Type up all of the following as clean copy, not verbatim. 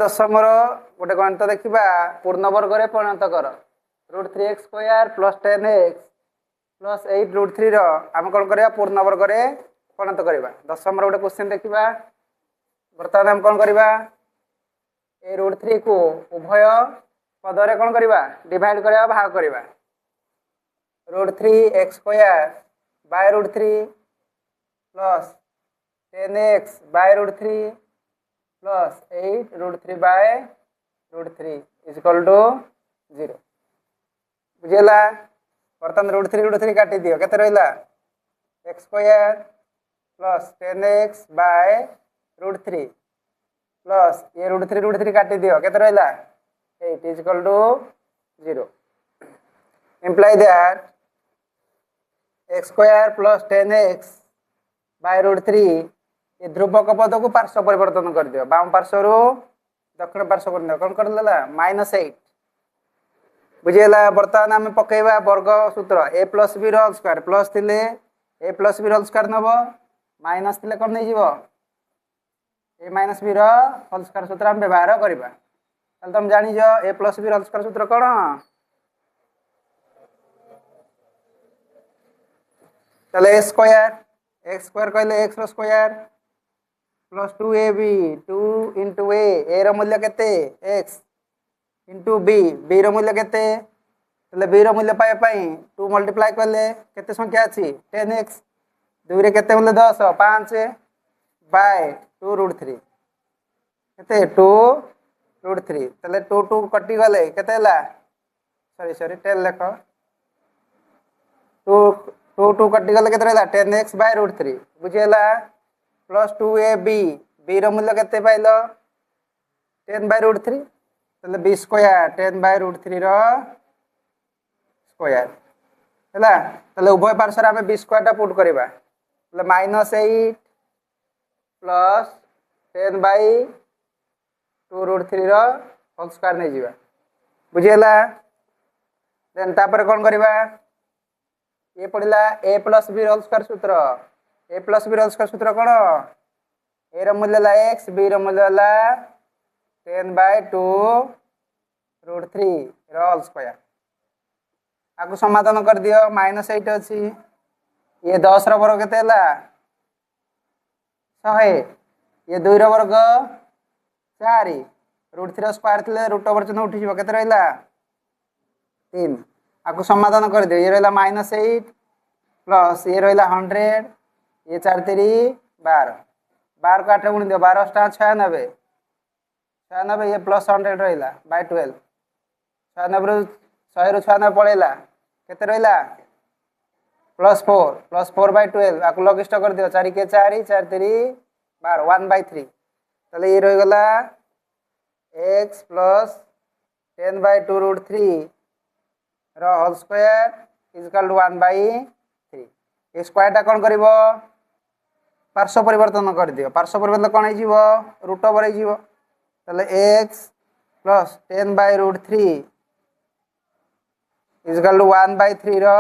दशम गोटे गणित देखा पूर्ण वर्ग रे परिणत कर √3x² + 10x + 8√3 आम कौन करवा पूर्ण वर्ग रे परिणत करवा। दशम गोटे क्वेश्चन देखा बर्तमान आम कौन करवा ए √3 को उभय पदरे कौन करवा डिवाइड करवा भाग करवा। √3x² / √3 + 10x / √3 + 8√3 / √3 = 0 बुझेगा। बर्तमान √3 काटी दियो केते रहिला x² + 10x / √3 प्लस ये √3 काटी दियो केते रहिला 8 = 0 imply that x² + 10x / √3 ये ध्रुवक पद को पार्श्व परिवर्तन कर दियो बाम पार्श्व रु दक्षिण पार्श्व कर दियो कौन कर देला -8 बुझेला। बर्तमान आम पकेबा वर्ग सूत्र a + b ର स्क्वायर प्लस थिले a + b ର स्क्वायर नबो माइनस थिले कोन नै जीवो a - b ର होल स्क्वायर सूत्र हम व्यवहार करबा। तल तुम जानि जो a + b ର होल स्क्वायर सूत्र कोन तले x² कहले x रो स्क्वायर + 2ab 2 * a रो मूल्य केते x * b रो मूल्य केते तले b रो मूल्य पाए पई 2 मल्टीप्लाई करले केते संख्या अछि 10x 2 रे केते मूल्य 10 5 / 2√3 केते 2√3 तले 2 कटि गले केते हला सॉरी 10 लेख 2 कटि गले केते रहला 10x / √3 बुझेला + 2ab b रो मूल्य केते पाइलो 10 / √3 तले b² 10 / √3 रो स्क्वायर हैला तले उभय पार्श्व रे हमें b² टा पुट करबा तले -8 + 10 / 2√3 रो होल स्क्वायर नै जीवा बुझेला। देन तापर कोन करबा ये पड़िला a + b होल स्क्वायर सूत्र a + b होल स्क्वायर सूत्र कोन a रो मूल्य ला x b रो मूल्य ला 10 / 2√3 रो होल स्क्वायर आकु समाधान कर दियो -8 अछि ये 10 रो वर्ग केते हला 100 ये 2 रो वर्ग 4 √3 रो स्क्वायर थिले √ चिन्ह उठी जिवो केते रहला 3 आकु समाधान कर दियो ये रहला -8 प्लस ये रहला 100 ये 4 × 3 12 12 को 8 गुण दियो 12 * 96 96 ये प्लस 100 रहला / 12 96 रो 100 रो 96 पळेला केते रहला +4 / 12 आकु लघिष्ठ कर दियो 4 के 4 4 × 3 12 1/3 तले ये रह गला x + 10 / 2√3 रो होल स्क्वायर = 1/3 ए स्क्वायर टा कोन करबो पार्श्व परिवर्तन कर दियो पार्श्व परिवर्तन कोन हे जीवो √/' जीवो तले x + 10 / √3 = 1/3 रो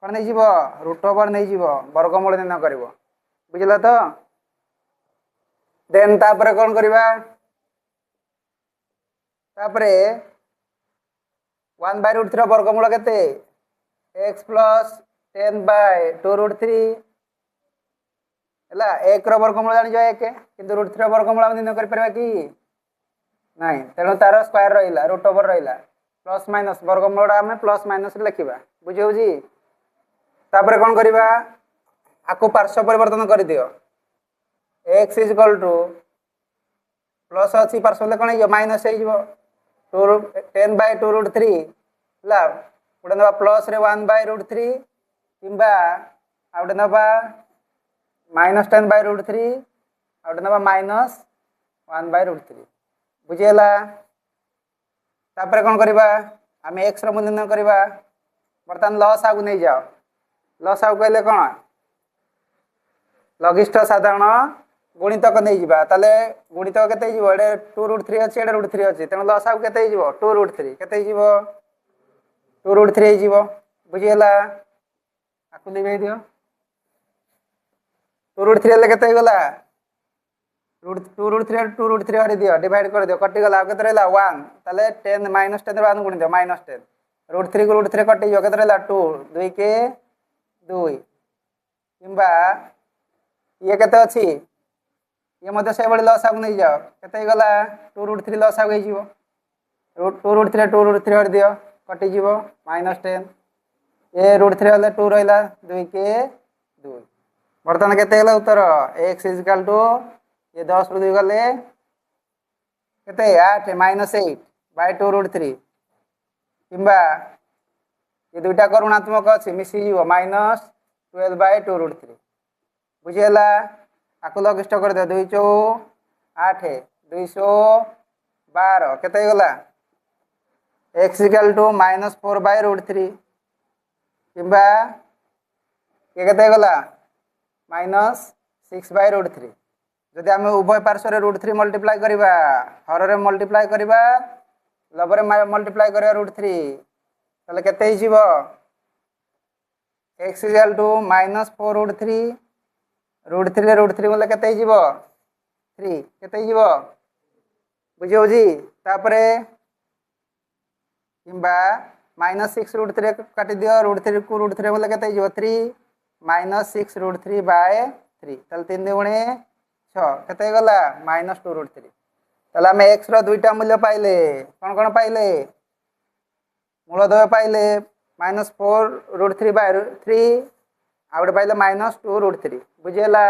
कोन नै जीवो √/' नै जीवो वर्गमूल निर्णय करबो बुझिला तो। देन तापरे कोन करबा तापरे 1/√3 रो वर्गमूल केते x + 10 / 2√3 हला 1 रो वर्गमूल जानि जो 1 किंतु √3 रो वर्गमूल हम निर्णय कर परबा कि नाही तेनो तार स्क्वायर रहिला √/' रहिला प्लस माइनस वर्गमूल हम प्लस माइनस रे लिखिबा बुझियो जी। तापरे कोन करबा आकु पार्श्व परिवर्तन कर दियो x = प्लस अछि पार्श्व ले कोन हे माइनस हे जीवो 10 / 2√3 ला उडे नबा प्लस रे 1/√3 किंबा आउडे नबा -10 / √3 आउडे नबा -1/√3 बुझिएला। तापरे कोन करबा हम x रो मूल्य निर्णय करबा बर्तमान लॉस आगु नै जाओ लॉस आगु कहले कोन लघिष्ठ साधारण गुणितक नै जिबा तले गुणितक केते जिवो एडे 2√3 अछि एडे √3 अछि तेनो लॉस आगु केते जिवो 2√3 केते जिवो 2√3 जिवो बुझिएला आकु दिबे दियो 2√3 ले केते गला टू रूट थ्री हरी दियो डिवाइड कर दियो कटिगला केते रहला 1 ताले 10 -10 रे 1 गुणी दियो -10 √3 को √3 कटि जो केते रहला 2 2 के 2 किंबा ये केते अछि ये मते से बडी लसागु नै जाओ केते गला 2√3 लसागु हे जीवो 2√3 हरी दियो कटि जीवो -10 ये √3 वाले 2 रहिला 2 के 2 वर्तमान केते गला उत्तर x ये 10 रु 2 गले केते 8 -8 बाय 2√3 किंबा ये दुईटा को ऋणात्मक अच्छी मिसी जीव -12 बाय 2√3 बुझीगला आकु लघिष्ठ कर दियो 2 चौ 8 212 केते गला x -4 बाय √3 किंबा ये केते गला -6 बाय √3 जदि आम उभय पार्श्व रे √3 मल्टीप्लाई करिबा हर रे मल्टीप्लाई करिबा लब रे मल्टीप्लाई करिबा √3 ताले केते ही जीवो x -4 √3 √3 रे √3 बोले केते ही जीवो 3 केते ही जीवो बुझियो जी तापरे किंबा -6 √3 काटि दियो √3 को √3 बोले केते ही जीवो 3 -6 √3 बाय 3 ताले 3 दुणे 6 केते गला -2 √3 ताले हम x रो दुईटा मूल्य पाइले कोन कोन पाइले मूलद्वय पाइले -4 √3 बाय 3 आउट पाइले -2 √3 बुझेला।